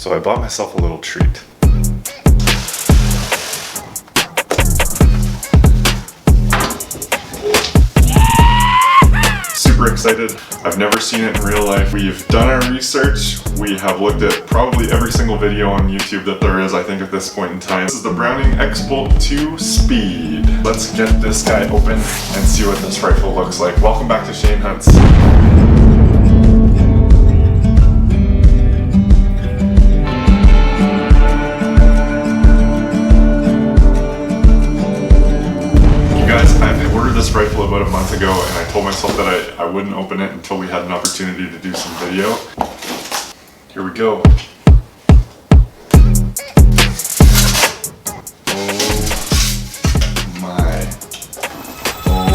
So I bought myself a little treat. Super excited. I've never seen it in real life. We've done our research. We have looked at probably every single video on YouTube that there is, I think, at this point in time. This is the Browning X-Bolt 2 Speed. Let's get this guy open and see what this rifle looks like. Welcome back to Shane Hunts. This rifle about a month ago, and I told myself that I wouldn't open it until we had an opportunity to do some video. Here we go. Oh my. Oh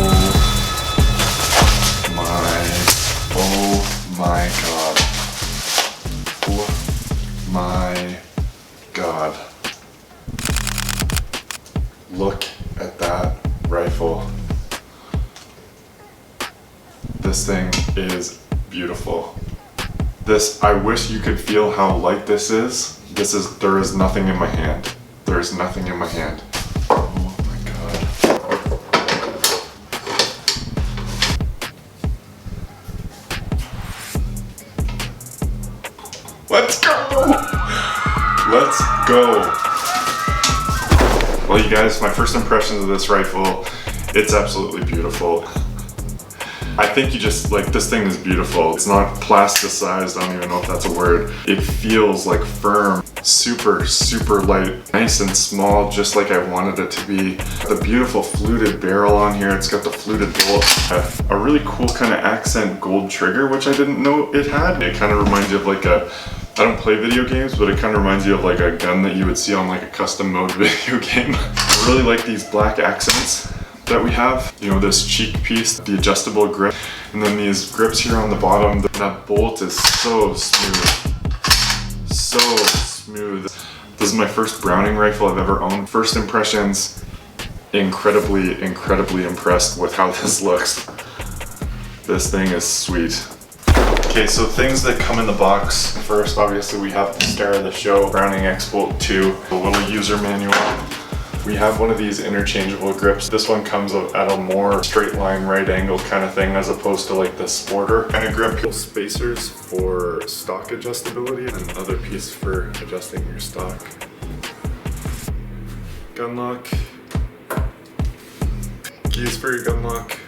my. Oh my god. Oh my god. Look at that rifle. This thing is beautiful. I wish you could feel how light this is. There is nothing in my hand. There is nothing in my hand. Oh my god. Let's go! Let's go! Well, you guys, my first impressions of this rifle, it's absolutely beautiful. I think you just, like, this thing is beautiful. It's not plasticized, I don't even know if that's a word. It feels like firm, super, super light, nice and small, just like I wanted it to be. The beautiful fluted barrel on here, it's got the fluted bullet. A really cool kind of accent gold trigger, which I didn't know it had. It kind of reminds you of like I don't play video games, but it kind of reminds you of like a gun that you would see on like a custom mode video game. I really like these black accents that we have, you know, this cheek piece, the adjustable grip, and then these grips here on the bottom. That bolt is so smooth, so smooth. This is my first Browning rifle I've ever owned. First impressions, incredibly, incredibly impressed with how this looks. This thing is sweet. Okay, so things that come in the box. First, obviously, we have the star of the show, Browning X-Bolt 2, a little user manual. We have one of these interchangeable grips. This one comes at a more straight line, right angle kind of thing, as opposed to like the sporter kind of grip. Spacers for stock adjustability, and another piece for adjusting your stock. Gun lock. Keys for your gun lock.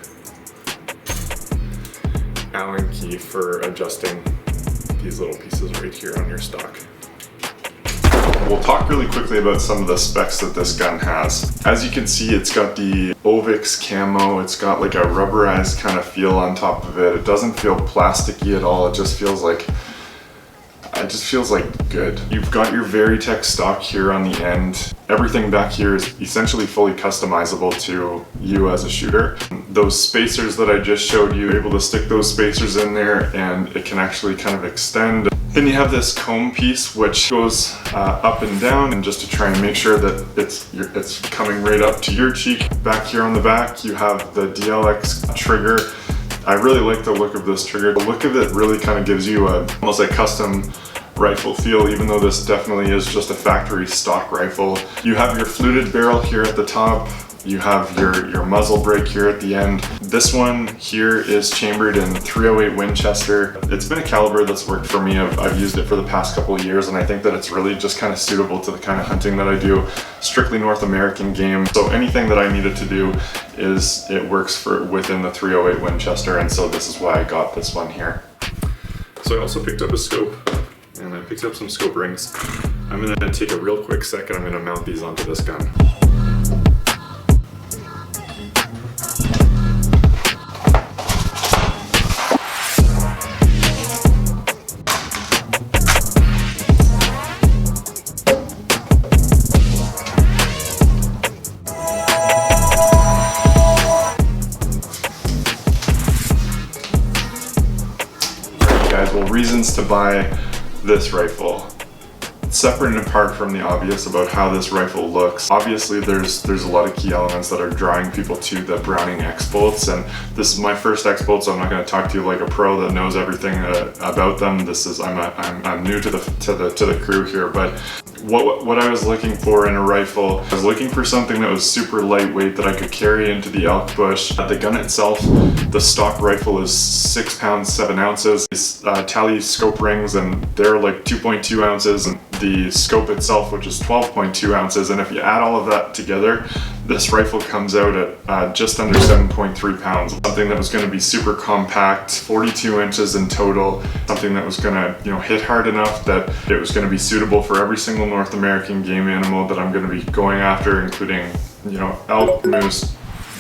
Allen key for adjusting these little pieces right here on your stock. We'll talk really quickly about some of the specs that this gun has. As you can see, it's got the Ovix camo. It's got like a rubberized kind of feel on top of it. It doesn't feel plasticky at all. It just feels like good. You've got your Veritech stock here on the end. Everything back here is essentially fully customizable to you as a shooter. Those spacers that I just showed you, you're able to stick those spacers in there and it can actually kind of extend. Then you have this comb piece which goes up and down, and just to try and make sure that it's coming right up to your cheek. Back here on the back you have the DLX trigger. I really like the look of this trigger. The look of it really kind of gives you almost a custom rifle feel, even though this definitely is just a factory stock rifle. You have your fluted barrel here at the top. You have your muzzle brake here at the end. This one here is chambered in .308 Winchester. It's been a caliber that's worked for me. I've used it for the past couple of years, and I think that it's really just kind of suitable to the kind of hunting that I do. Strictly North American game. So anything that I needed to do it works within the .308 Winchester, and so this is why I got this one here. So I also picked up a scope, and I picked up some scope rings. I'm gonna take a real quick second. I'm gonna mount these onto this gun. Well, reasons to buy this rifle. Separate and apart from the obvious about how this rifle looks, obviously there's a lot of key elements that are drawing people to the Browning X-Bolts, and this is my first X-Bolt, so I'm not going to talk to you like a pro that knows everything about them. I'm new to the crew here, but what I was looking for in a rifle, I was looking for something that was super lightweight that I could carry into the elk bush. The gun itself, the stock rifle is 6 pounds 7 ounces. It's Tally scope rings, and they're like 2.2 ounces, and the scope itself, which is 12.2 ounces. And if you add all of that together, this rifle comes out at just under 7.3 pounds. Something that was going to be super compact, 42 inches in total. Something that was going to, hit hard enough that it was going to be suitable for every single North American game animal that I'm going to be going after, including, elk, moose,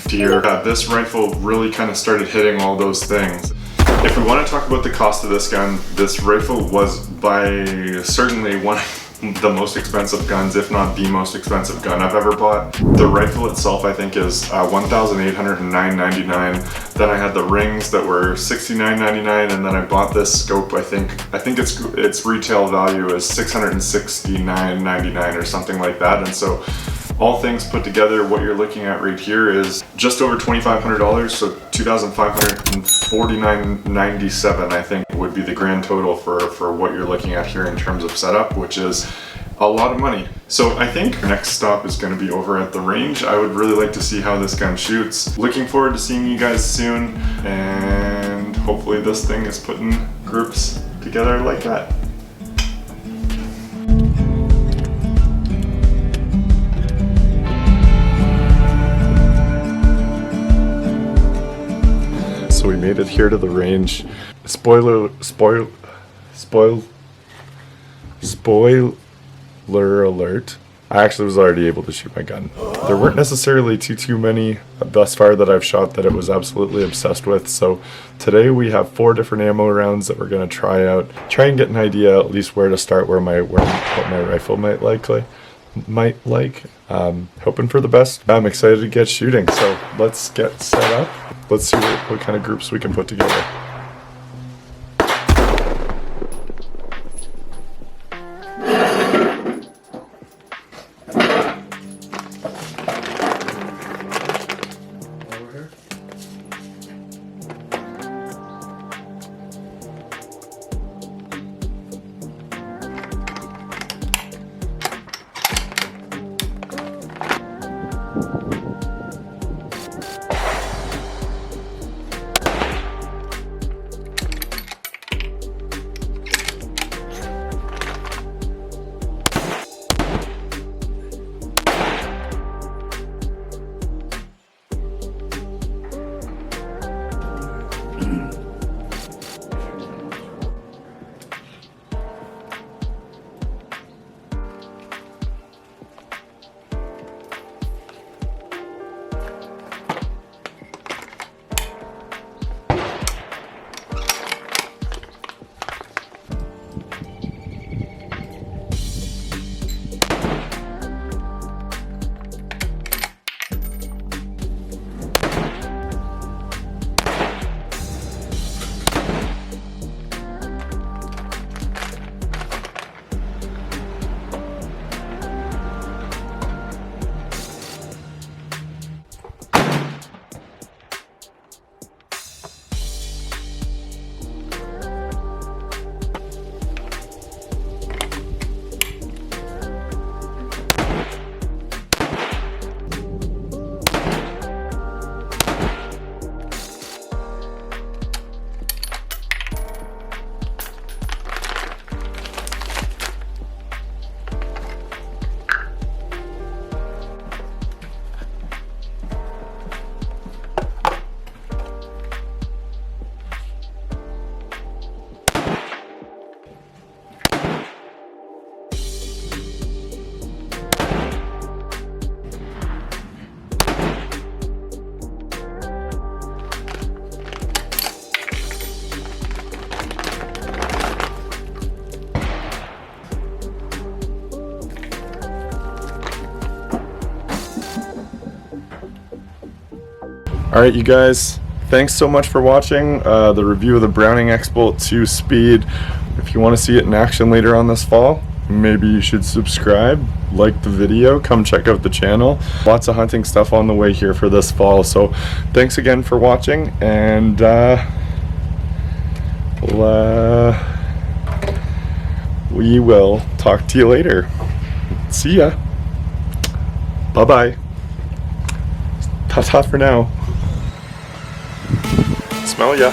deer. This rifle really kind of started hitting all those things. If we want to talk about the cost of this gun, this rifle was by certainly one of the most expensive guns, if not the most expensive gun I've ever bought. The rifle itself, I think, is $1,809.99. Then I had the rings that were $69.99, and then I bought this scope. I think its retail value is $669.99 or something like that. And so, all things put together, what you're looking at right here is just over $2,500, so $2,549.97, I think, would be the grand total for what you're looking at here in terms of setup, which is a lot of money. So I think our next stop is going to be over at the range. I would really like to see how this gun shoots. Looking forward to seeing you guys soon, and hopefully this thing is putting groups together like that. So we made it here to the range. Spoiler alert. I actually was already able to shoot my gun. There weren't necessarily too many thus far that I've shot that it was absolutely obsessed with. So today we have 4 different ammo rounds that we're gonna try out. Try and get an idea at least where to start, what my rifle might like. Hoping for the best. I'm excited to get shooting, so let's get set up. Let's see what kind of groups we can put together. Alright, you guys, thanks so much for watching the review of the Browning X-Bolt 2 Speed. If you want to see it in action later on this fall, maybe you should subscribe, like the video, come check out the channel. Lots of hunting stuff on the way here for this fall. So thanks again for watching, and we will talk to you later. See ya. Bye-bye. Ta-ta for now. Smell ya.